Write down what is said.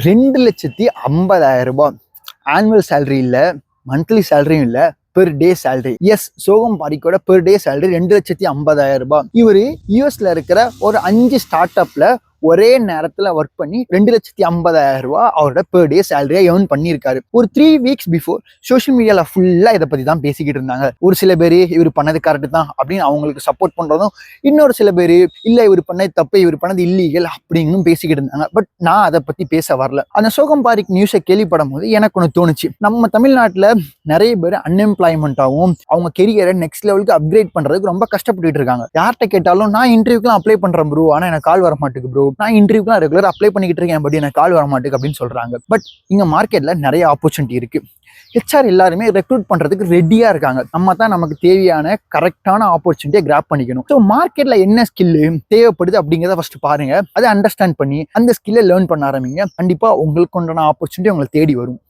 2,50,000 ரூபாய் annual salary இல்லை, monthly சேலரியும் இல்லை, பெர் டே சேலரி. எஸ், சோகம் பாரிக்கோட பெர் டே சேலரி 2,50,000 ரூபாய். இவர் யூஎஸ்ல இருக்கிற ஒரு 5 ஸ்டார்ட் அப்ல ஒரே நேரத்துல ஒர்க் பண்ணி 2,50,000 ரூபாய் அவரோட பெர் டே சேலரியா ஏர்ன் பண்ணியிருக்காரு. ஒரு 3 வீக்ஸ் பிஃபோர் சோஷியல் மீடியால ஃபுல்லா இதை பத்தி தான் பேசிக்கிட்டு இருந்தாங்க. ஒரு சில பேர் இவர் பண்ணது கரெக்ட் தான் அப்படின்னு அவங்களுக்கு சப்போர்ட் பண்றதும், இன்னொரு சில பேர் இல்ல இவர் பண்ணது தப்பு, இவர் பண்ணது இல்லீகல் அப்படின்னு பேசிக்கிட்டு இருந்தாங்க. பட் நான் அதை பத்தி பேச வரல. அந்த சோகம் பாரிக் நியூஸை கேள்விப்படும் போது எனக்கு ஒன்று தோணுச்சு. நம்ம தமிழ்நாட்டுல நிறைய பேர் அன்எம்ப்ளாய்மெண்ட்டாகவும் அவங்க கெரியரை நெக்ஸ்ட் லெவலுக்கு அப்கிரேட் பண்றதுக்கு ரொம்ப கஷ்டப்பட்டு இருக்காங்க. யார்கிட்ட கேட்டாலும் நான் இன்டர்வியூக்குலாம் அப்ளை பண்றேன் ப்ரோ, ஆனா எனக்கு கால் வர மாட்டேங்குது ப்ரோ, நான் இன்டர்வியூக்குலாம் ரெகுலர் அப்ளை பண்ணிக்கிட்டு இருக்கேன், பட் எனக்கு கால் வர மாட்டேங்குது அப்படின்னு சொல்றாங்க. பட் இங்க மார்க்கெட்ல நிறைய ஆப்பர்ச்சுனிட்டி இருக்கு. ஹெச்ஆர் எல்லாருமே ரெக்ரூட் பண்றதுக்கு ரெடியா இருக்காங்க. நம்ம தான் நமக்கு தேவையான கரெக்டான ஆப்பர்ச்சுனிட்டியை கிராப் பண்ணிக்கணும். ஸோ மார்க்கெட்ல என்ன ஸ்கில் தேவைப்படுது அப்படிங்கிறத ஃபர்ஸ்ட் பாருங்க. அதை அண்டர்ஸ்டாண்ட் பண்ணி அந்த ஸ்கில்லை லேர்ன் பண்ண ஆரம்பிங்க. கண்டிப்பா உங்களுக்கு உண்டான ஆப்பர்ச்சுனிட்டி உங்களை தேடி வரும்.